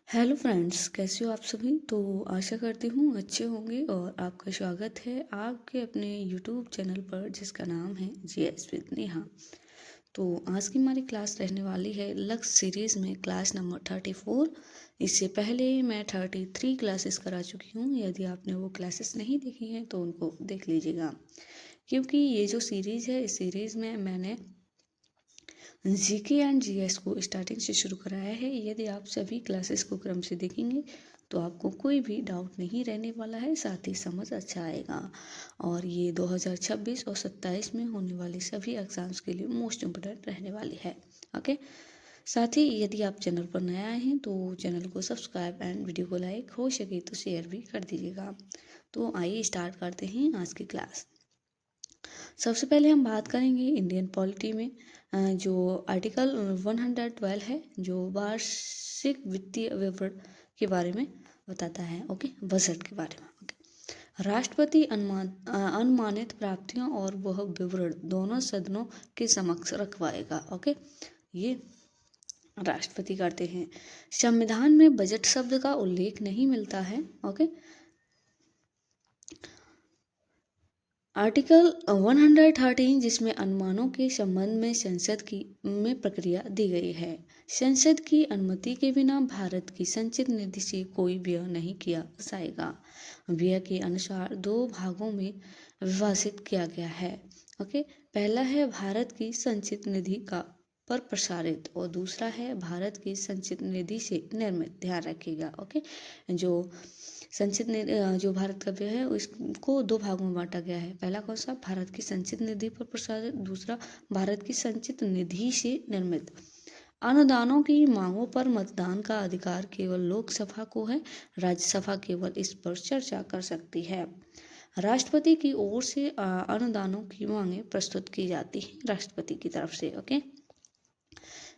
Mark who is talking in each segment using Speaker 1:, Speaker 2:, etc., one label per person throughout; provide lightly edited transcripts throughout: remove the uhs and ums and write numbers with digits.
Speaker 1: Hello friends, कैसे हो आप सभी। तो आशा करती हूँ अच्छे होंगे और आपका स्वागत है आपके अपने यूट्यूब चैनल पर जिसका नाम है जीएस विद नेहा। तो आज की हमारी क्लास रहने वाली है लक्ष्य सीरीज़ में क्लास नंबर 34। इससे पहले मैं 33 क्लासेस करा चुकी हूँ। यदि आपने वो क्लासेस नहीं देखी हैं तो उनको देख लीजिएगा, क्योंकि ये जो सीरीज़ है इस सीरीज़ में मैंने जीके एंड जीएस को स्टार्टिंग से शुरू कराया है। यदि आप सभी क्लासेस को क्रम से देखेंगे तो आपको कोई भी डाउट नहीं रहने वाला है, साथ ही समझ अच्छा आएगा। और ये 2026 और 27 में होने वाले सभी एग्जाम्स के लिए मोस्ट इम्पोर्टेंट रहने वाली है। ओके, साथ ही यदि आप चैनल पर नए आए हैं तो चैनल को सब्सक्राइब एंड वीडियो को लाइक हो सके तो शेयर भी कर दीजिएगा। तो आइए स्टार्ट करते हैं आज की क्लास। सबसे पहले हम बात करेंगे इंडियन पॉलिटी में जो आर्टिकल 112 है, जो वार्षिक वित्तीय विवरण के बारे में बताता है। ओके, बजट के बारे में। ओके, राष्ट्रपति अनुमानित प्राप्तियों और वह विवरण दोनों सदनों के समक्ष रखवाएगा। ओके, ये राष्ट्रपति करते हैं। संविधान में बजट शब्द का उल्लेख नहीं मिलता है। ओके, आर्टिकल 113 जिसमें अनुमानों के संबंध में संसद की में प्रक्रिया दी गई है। संसद की अनुमति के बिना भारत की संचित निधि से कोई व्यय नहीं किया जाएगा। व्यय के अनुसार दो भागों में विभाजित किया गया है। ओके, पहला है भारत की संचित निधि का पर प्रसारित और दूसरा है भारत की संचित निधि से निर्मित। ध्यान रखिएगा। ओके, जो संचित निधि जो भारत का व्यय है उसको दो भागों में बांटा गया है। पहला कौन सा, भारत की संचित निधि पर प्रसारित, दूसरा भारत की संचित निधि से निर्मित। अनुदानों की मांगों पर मतदान का अधिकार केवल लोकसभा को है, राज्यसभा केवल इस पर चर्चा कर सकती है। राष्ट्रपति की ओर से अनुदानों की मांगें प्रस्तुत की जाती हैं राष्ट्रपति की तरफ से। ओके,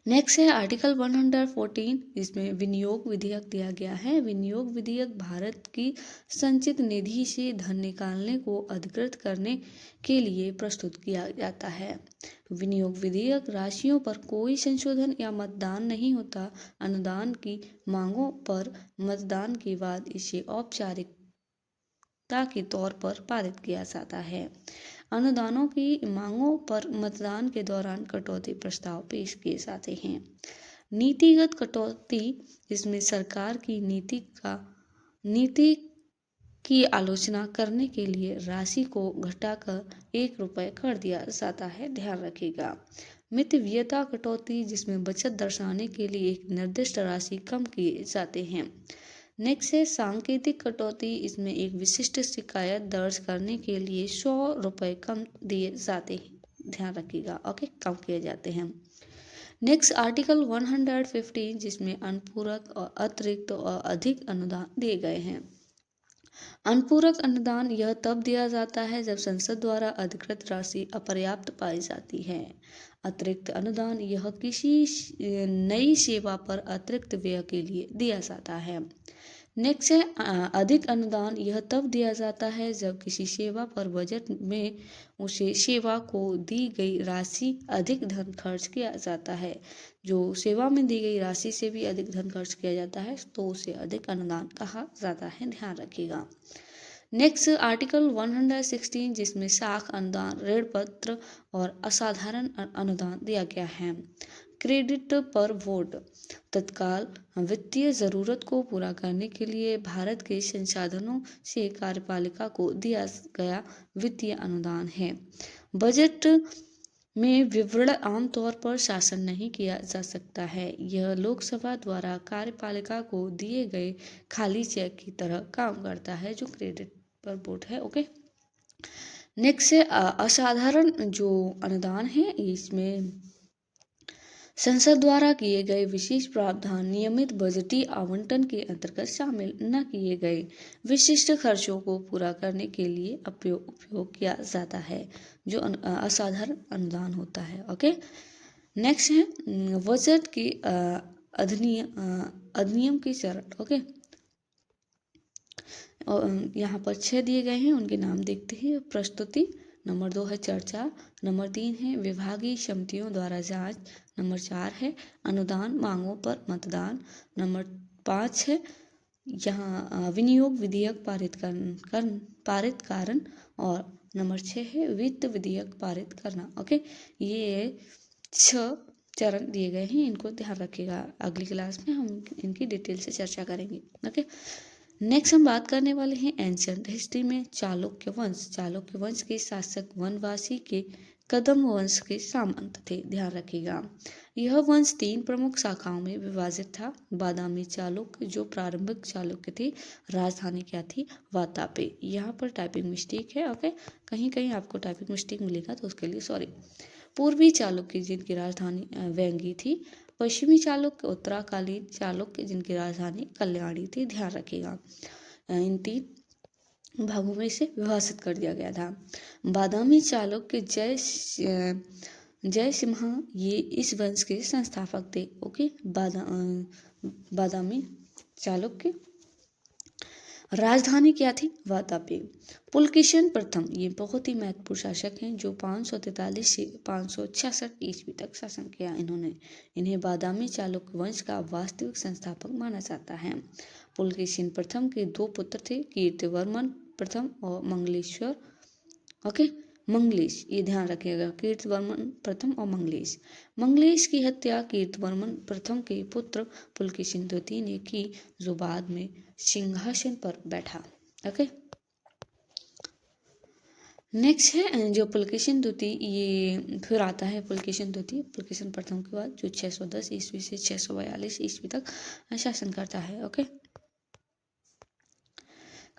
Speaker 1: नेक्स्ट है आर्टिकल 114, इसमें विनियोग विधेयक दिया गया है। विनियोग विधेयक भारत की संचित निधि से धन निकालने को अधिकृत करने के लिए प्रस्तुत किया जाता है। विनियोग विधेयक राशियों पर कोई संशोधन या मतदान नहीं होता। अनुदान की मांगों पर मतदान के बाद इसे औपचारिकता के तौर पर पारित किया जाता है। अनुदानों की मांगों पर मतदान के दौरान कटौती प्रस्ताव पेश किए जाते हैं। नीतिगत कटौती, जिसमें सरकार की नीति की आलोचना करने के लिए राशि को घटाकर 1 रुपये कर दिया जाता है। ध्यान रखिएगा। मितव्ययता कटौती, जिसमें बचत दर्शाने के लिए एक निर्दिष्ट राशि कम किए जाते हैं। नेक्स्ट है सांकेतिक कटौती, इसमें एक विशिष्ट शिकायत दर्ज करने के लिए 100 रुपये कम दिए जाते हैं। ध्यान रखिएगा। ओके, कम किए जाते हैं। नेक्स्ट आर्टिकल 115, जिसमें अनुपूरक और अतिरिक्त और अधिक अनुदान दिए गए हैं। अनुपूरक अनुदान यह तब दिया जाता है जब संसद द्वारा अधिकृत राशि अपर्याप्त पाई जाती है। अतिरिक्त अनुदान यह किसी नई सेवा पर अतिरिक्त व्यय के लिए दिया जाता है। नेक्स्ट है अधिक अनुदान, यह तब दिया जाता है जब किसी सेवा पर बजट में उसे सेवा को दी गई राशि अधिक धन खर्च किया जाता है। जो सेवा में दी गई राशि से भी अधिक धन खर्च किया जाता है तो उसे अधिक अनुदान कहा जाता है। ध्यान रखिएगा। नेक्स्ट आर्टिकल 116, जिसमें साख अनुदान, ऋण पत्र और असाधारण अनुदान दिया गया है। क्रेडिट पर वोट, तत्काल वित्तीय जरूरत को पूरा करने के लिए भारत के संसाधनों से कार्यपालिका को दिया गया वित्तीय अनुदान है। बजट में विवरण आमतौर पर शासन नहीं किया जा सकता है। यह लोकसभा द्वारा कार्यपालिका को दिए गए खाली चेक की तरह काम करता है, जो क्रेडिट पर वोट है। ओके, नेक्स्ट है असाधारण जो अनुदान है, इसमें संसद द्वारा किए गए विशेष प्रावधान नियमित बजटीय आवंटन के अंतर्गत शामिल न किए गए विशिष्ट खर्चों को पूरा करने के लिए उपयोग किया जाता है, जो असाधारण अनुदान होता है। ओके, नेक्स्ट है बजट के अधिनियम के चरण। ओके, यहाँ पर 6 दिए गए हैं, उनके नाम देखते हैं। प्रस्तुति, नंबर 2 है चर्चा, नंबर 3 है विभागीय समितियों द्वारा जांच, नंबर 4 है अनुदान मांगों पर मतदान, नंबर 5 है यहाँ विनियोग विधेयक पारित कारण, और नंबर 6 है वित्त विधेयक पारित करना। ओके, ये 6 चरण दिए गए हैं, इनको ध्यान रखिएगा। अगली क्लास में हम इनकी डिटेल से चर्चा करेंगे। ओके, नेक्स्ट हम बात करने वाले हैं एंशियंट हिस्ट्री में चालुक्य वंश। चालुक्य वंश के शासक वनवासी के कदम वंश के सामंत थे। ध्यान रखिएगा, यह वंश 3 प्रमुख शाखाओं में विभाजित था। बादामी चालुक्य जो प्रारंभिक चालुक्य थे, राजधानी क्या थी? वातापी। यहाँ पर टाइपिंग मिस्टेक है। ओके, कहीं कहीं आपको टाइपिंग मिस्टेक मिलेगा तो उसके लिए सॉरी। पूर्वी चालुक्य जिनकी राजधानी वेंगी थी। पश्चिमी चालुक्य उत्तराकालीन चालुक्य जिनकी राजधानी कल्याणी थी। ध्यान रखिएगा, इन 3 भागों में से विभाजित कर दिया गया था। बादामी चालुक्य जय सिम्हा ये इस वंश के संस्थापक थे। ओके, बादामी चालुक्य राजधानी क्या थी? वातापी। पुलकेशिन प्रथम ये बहुत ही महत्वपूर्ण शासक हैं जो 543 से 566 ईस्वी तक शासन किया इन्होंने। इन्हें बादामी चालुक्य वंश का वास्तविक संस्थापक माना जाता है। पुलकेशिन प्रथम के 2 पुत्र थे, कीर्तिवर्मन प्रथम और मंगलेश्वर। ओके, मंगलेश, ये ध्यान रखिएगा, कीर्तिवर्मन प्रथम और मंगलेश। मंगलेश की हत्या कीर्तिवर्मन प्रथम के पुत्र पुलकेशिन द्वितीय ने की, जो बाद में सिंहासन पर बैठा। ओके, नेक्स्ट है जो पुलकेशिन द्वितीय, ये फिर आता है पुलकेशिन द्वितीय पुलकेशिन प्रथम के बाद, जो 610 ईस्वी से 642 ईस्वी तक शासन करता है। ओके,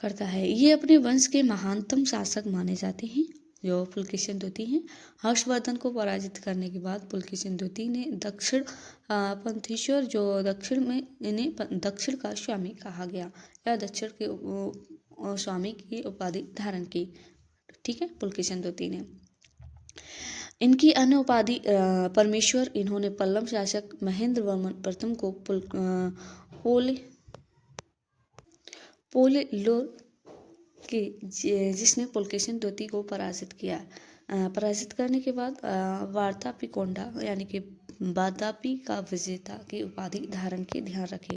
Speaker 1: करता है। ये अपने वंश के महानतम शासक माने जाते हैं जो पुलकेशिन द्वितीय हैं। हर्षवर्धन को पराजित करने के बाद पुलकेशिन द्वितीय ने दक्षिण पंथीश्वर, जो दक्षिण में इन्हें दक्षिण का स्वामी कहा गया, या दक्षिण के स्वामी की उपाधि धारण की। ठीक है, पुलकेशिन द्वितीय ने। इनकी अन्य उपाधि परमेश्वर। इन्होंने पल्लव शासक महेंद्र वर्मन प्रथम को पोलेलोर के जिसने पुलकेशिन द्वितीय को पराजित किया। पराजित करने के बाद वार्तापिकोंडा यानी कि बादापी का विजेता की उपाधि धारण की। ध्यान रखें।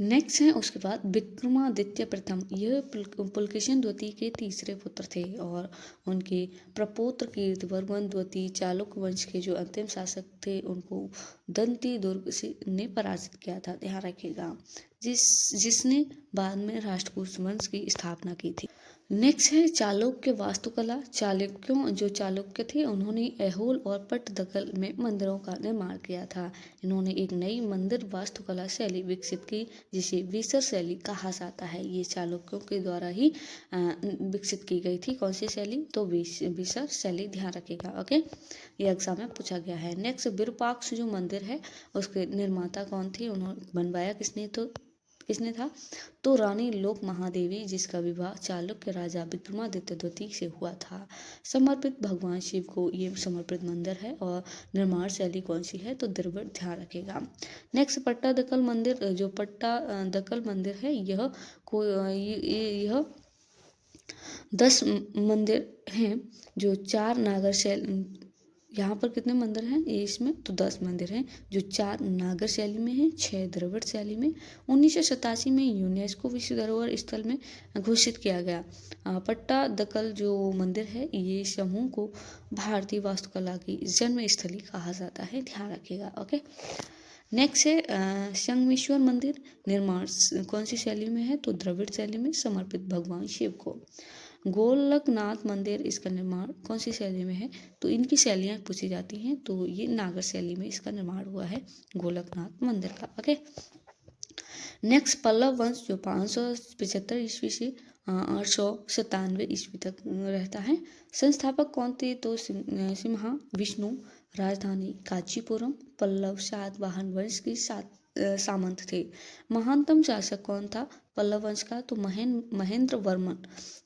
Speaker 1: नेक्स्ट है उसके बाद विक्रमादित्य प्रथम। यह पुलकेशिन द्वितीय के तीसरे पुत्र थे और उनके प्रपौत्र कीर्तिवर्मन द्वितीय चालुक्य वंश के जो अंतिम शासक थे उनको दंती दुर्ग ने पराजित किया था। ध्यान रखिएगा, जिसने बाद में राष्ट्रकूट वंश की स्थापना की थी। नेक्स्ट है चालुक्य वास्तुकला। जो चालुक्य थे उन्होंने ऐहोल और पट्टदकल में मंदिरों का निर्माण किया था। इन्होंने एक नई मंदिर वास्तुकला शैली विकसित की जिसे विसर शैली कहा जाता है। ये चालुक्यों के द्वारा ही विकसित की गई थी। कौन सी शैली? तो विसर शैली। ध्यान रखिएगा। ओके, ये एग्जाम में पूछा गया है। नेक्स्ट विरूपाक्ष जो मंदिर है उसके निर्माता कौन थे? उन्होंने बनवाया किसने था? तो रानी लोक महादेवी, जिसका विवाह चालुक्य राजा विक्रमादित्य द्वितीय से हुआ था। समर्पित भगवान शिव को ये समर्पित मंदिर है और निर्माण शैली कौन सी है? तो द्रविड़। ध्यान रखेगा। नेक्स्ट पट्टादकल मंदिर। जो पट्टादकल मंदिर है यह 10 मंदिर हैं जो 4 नागर शैली। यहाँ पर कितने मंदिर हैं इसमें? तो 10 मंदिर हैं जो 4 नागर शैली में हैं, 6 द्रविड़ शैली में। 1987 में यूनेस्को विश्व धरोहर स्थल में घोषित किया गया। पट्टादकल जो मंदिर है ये समूह को भारतीय वास्तुकला की जन्म स्थली कहा जाता है। ध्यान रखिएगा। ओके, नेक्स्ट है संगमेश्वर मंदिर। निर्माण कौन सी शैली में है? तो द्रविड़ शैली में, समर्पित भगवान शिव को। गोलकनाथ मंदिर, इसका निर्माण कौन सी शैली में है? तो इनकी शैलियाँ पूछी जाती हैं, तो ये नागर शैली में इसका निर्माण हुआ है गोलकनाथ मंदिर का। ओके, नेक्स्ट पल्लव वंश जो 575 ईस्वी से 897 ईस्वी तक रहता है। संस्थापक कौन थे? तो सिम्हा विष्णु। राजधानी कांचीपुरम। पल्लव सातवाहन वंश के सामंत थे। महानतम शासक कौन था पल्लव वंश का? तो महेंद्र वर्मन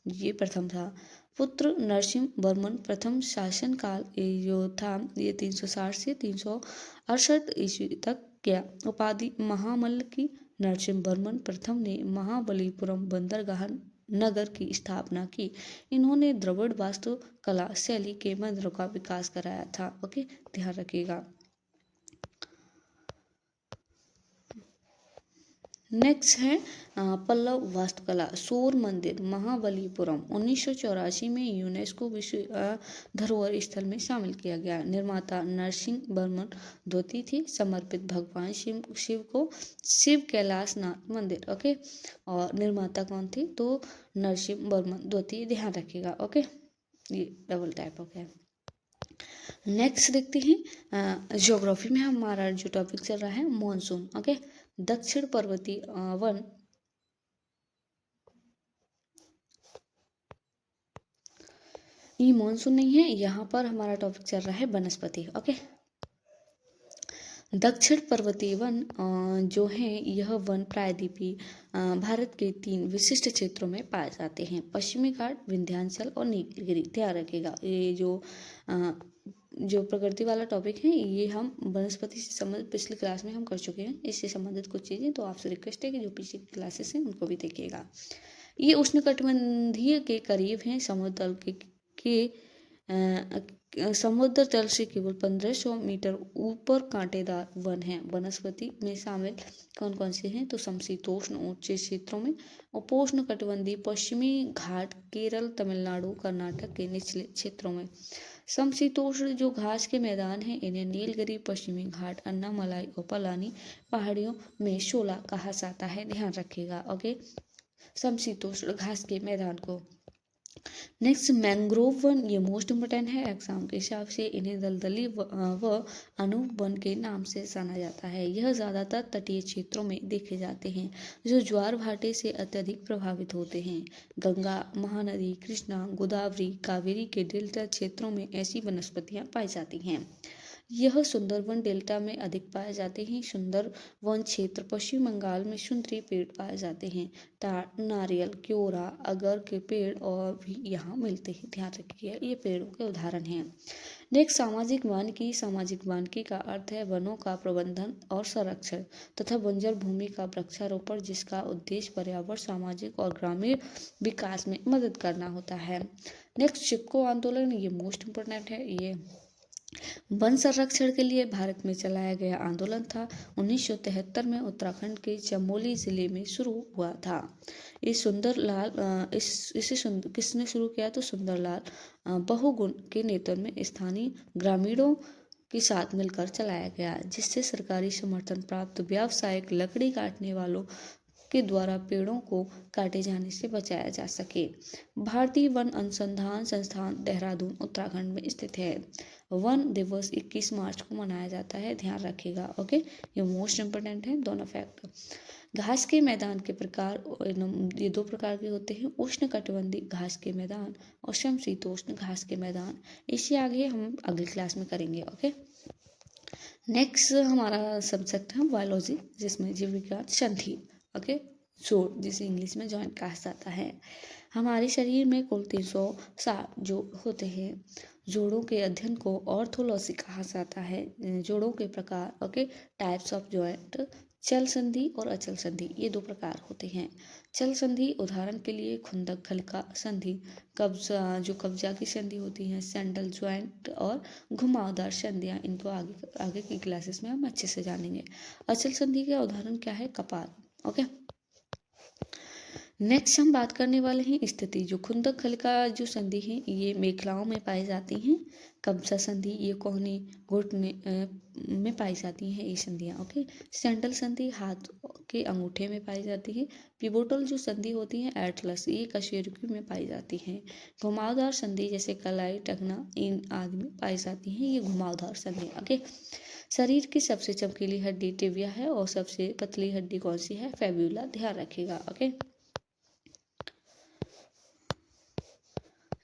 Speaker 1: ये प्रथम था। पुत्र नरसिंह वर्मन प्रथम शासन काल जो था ये 360 से 368 ईस्वी तक किया। उपाधि महामल्ल की। नरसिंह वर्मन प्रथम ने महाबलीपुरम बंदरगाह नगर की स्थापना की। इन्होंने द्रविड़ वास्तु कला शैली के मंदिरों का विकास कराया था। ओके, ध्यान रखिएगा। नेक्स्ट है पल्लव वास्तुकला। सूर्य मंदिर महाबलीपुरम 1984 में यूनेस्को विश्व धरोहर स्थल में शामिल किया गया। निर्माता नरसिंह वर्मन द्वितीय थे। समर्पित भगवान शिव को शिव कैलाश नाथ मंदिर। ओके, और निर्माता कौन थे? तो नरसिंह वर्मन द्वितीय, ध्यान रखिएगा। ओके, ये डबल टाइप हो गया। नेक्स्ट देखते हैं ज्योग्राफी में हमारा जो टॉपिक चल रहा है मॉनसून। ओके, दक्षिण पर्वतीय वन ये मॉनसून नहीं है, यहाँ पर हमारा टॉपिक चल रहा है वनस्पति। ओके, दक्षिण पर्वतीय वन जो है यह वन प्रायद्वीपीय भारत के 3 विशिष्ट क्षेत्रों में पाए जाते हैं। पश्चिमी घाट, विंध्याचल और नीलगिरी। ध्यान रखिएगा, ये जो प्रकृति वाला टॉपिक है ये हम वनस्पति से संबंधित पिछली क्लास में हम कर चुके हैं। इससे संबंधित कुछ चीज़ें तो आपसे रिक्वेस्ट है कि जो पिछली क्लासेस हैं उनको भी देखिएगा। ये उष्णकटिबंधीय के करीब हैं। समुद्र तल के समुद्र तल से केवल 1500 मीटर ऊपर कांटेदार वन है। वनस्पति में शामिल कौन कौन से हैं? तो समशीतोष्ण ऊंचे क्षेत्रों में, उपोष्ण कटिबंधीय पश्चिमी घाट केरल, तमिलनाडु, कर्नाटक के निचले क्षेत्रों में। समशीतोष्ण जो घास के मैदान हैं इन्हें नीलगिरी, पश्चिमी घाट, अन्नामलाई और पलानी पहाड़ियों में शोला कहा जाता है। ध्यान रखिएगा। ओके, समशीतोष्ण घास के मैदान को। नेक्स्ट मैंग्रोव वन, ये मोस्ट इम्पोर्टेंट है एग्जाम के हिसाब से। इन्हें दलदली व अनूप वन के नाम से जाना जाता है। यह ज़्यादातर तटीय क्षेत्रों में देखे जाते हैं जो ज्वार भाटे से अत्यधिक प्रभावित होते हैं। गंगा, महानदी, कृष्णा, गोदावरी, कावेरी के डेल्टा क्षेत्रों में ऐसी वनस्पतियां पाई जाती हैं। यह सुंदरवन डेल्टा में अधिक पाए जाते हैं। सुंदरवन क्षेत्र पश्चिम बंगाल में सुंदरी पेड़ पाए जाते हैं। ताड़, नारियल, क्योरा, अगर के पेड़ और भी यहाँ मिलते हैं। ध्यान रखिए, ये पेड़ों के उदाहरण हैं। नेक्स्ट सामाजिक वानिकी। सामाजिक वानिकी का अर्थ है वनों का प्रबंधन और संरक्षण तथा बंजर भूमि का वृक्षारोपण, जिसका उद्देश्य पर्यावरण, सामाजिक और ग्रामीण विकास में मदद करना होता है। नेक्स्ट चिपको आंदोलन, ये मोस्ट इम्पोर्टेंट है। ये वन संरक्षण के लिए भारत में चलाया गया आंदोलन था। 1973 में उत्तराखंड के चमोली जिले में शुरू हुआ था। किसने शुरू किया? तो सुंदरलाल बहुगुण के नेतृत्व में स्थानीय ग्रामीणों के साथ मिलकर चलाया गया, जिससे सरकारी समर्थन प्राप्त व्यावसायिक लकड़ी काटने वालों के द्वारा पेड़ों को काटे जाने से बचाया जा सके। भारतीय वन अनुसंधान संस्थान देहरादून उत्तराखंड में स्थित है। वन दिवस 21 मार्च को मनाया जाता है। ध्यान रखिएगा। ओके, ये मोस्ट इम्पोर्टेंट है दोनों फैक्ट। घास के मैदान के प्रकार, ये 2 प्रकार के होते हैं, उष्ण कटिबंधीय घास के मैदान और समशीतोष्ण घास के मैदान। इससे आगे हम अगली क्लास में करेंगे। ओके, नेक्स्ट हमारा सब्जेक्ट है बायोलॉजी, जिसमें जीव विज्ञान संधि। ओके, जोड़, जिसे इंग्लिश में जॉइंट कहा जाता है। हमारे शरीर में कुल 360 जोड़ होते हैं। जोड़ों के अध्ययन को ऑर्थोलॉजी कहा जाता है। जोड़ों के प्रकार, ओके, टाइप्स ऑफ जॉइंट, चल संधि और अचल संधि, ये 2 प्रकार होते हैं। चल संधि उदाहरण के लिए खुंदक खलिका संधि, कब्जा की संधि होती है, सैंडल ज्वाइंट और घुमावदार संधियां। इनको आगे की क्लासेस में हम अच्छे से जानेंगे। अचल संधि का उदाहरण क्या है? कपाल। ओके, नेक्स्ट हम बात करने वाले हैं स्थिति। जो खुंदक खलिका जो संधि है ये मेखलाओं में पाई जाती हैं। कब्जा संधि ये कोहनी घुटने में पाई जाती हैं ये संधियाँ। ओके, सैंडल संधि हाथ के अंगूठे में पाई जाती है। पिवोटल जो संधि होती है एटलस, ये कशेरुकी में पाई जाती है। घुमावदार संधि जैसे कलाई, टखना, इन आदि में पाई जाती हैं ये घुमावदार संधि। ओके, शरीर की सबसे चमकीली हड्डी टिबिया है और सबसे पतली हड्डी कौन सी है? फेब्युला। ध्यान रखिएगा। ओके,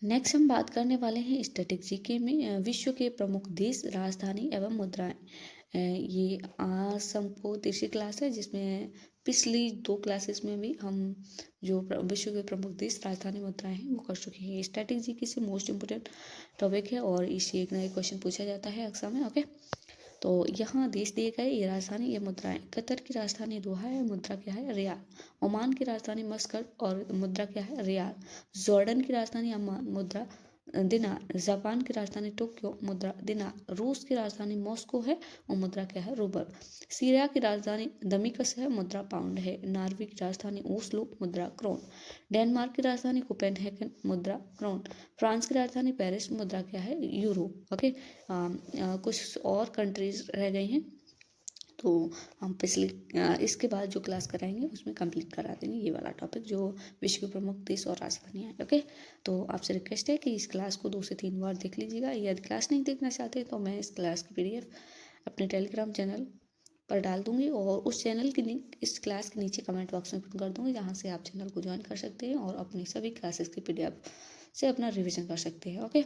Speaker 1: नेक्स्ट हम बात करने वाले हैं स्टैटिक जीके में विश्व के प्रमुख देश, राजधानी एवं मुद्राएं। ये असम को तीसरी क्लास है, जिसमें पिछली 2 क्लासेस में भी हम जो विश्व के प्रमुख देश, राजधानी, मुद्राएं हैं वो कर चुके हैं। स्टैटिक जीके से मोस्ट इम्पोर्टेंट टॉपिक है और इससे एक ना एक क्वेश्चन पूछा जाता है एग्जाम में। ओके, तो यहाँ देश दिए गए, ये राजधानी, ये मुद्राएं। कतर की राजधानी दोहा है, मुद्रा क्या है? रियाल। ओमान की राजधानी मस्कट और मुद्रा क्या है? रियाल। जॉर्डन की राजधानी अम्मान, मुद्रा दिनार, जापान की राजधानी टोक्यो, मुद्रा दिनार, रूस की राजधानी मॉस्को है और मुद्रा क्या है, रूबल, सीरिया की राजधानी दमिकस है, मुद्रा पाउंड है, नॉर्वे की राजधानी ओस्लो, मुद्रा क्रोन, डेनमार्क की राजधानी कोपेनहेगन, मुद्रा क्रोन, फ्रांस की राजधानी पेरिस, मुद्रा क्या है, यूरो। ओके, कुछ और कंट्रीज रह गई हैं तो हम इसके बाद जो क्लास कराएंगे उसमें कंप्लीट करा देंगे ये वाला टॉपिक, जो विश्व के प्रमुख देश और राजधानियाँ हैं। ओके, तो आपसे रिक्वेस्ट है कि इस क्लास को 2 से 3 बार देख लीजिएगा। यदि क्लास नहीं देखना चाहते तो मैं इस क्लास की PDF अपने टेलीग्राम चैनल पर डाल दूंगी और उस चैनल की लिंक इस क्लास के नीचे कमेंट बॉक्स में पिन कर दूंगी, जहाँ से आप चैनल को ज्वाइन कर सकते हैं और अपनी सभी क्लासेस की PDF से अपना रिविजन कर सकते हैं। ओके,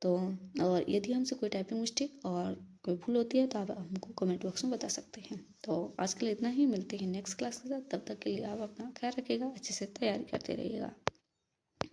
Speaker 1: तो और यदि हमसे कोई टाइपिंग मिस्टेक और कोई भूल होती है तो आप हमको कमेंट बॉक्स में बता सकते हैं। तो आज के लिए इतना ही, मिलते हैं नेक्स्ट क्लास के साथ। तब तक के लिए आप अपना ख्याल रखिएगा, अच्छे से तैयारी करते रहिएगा।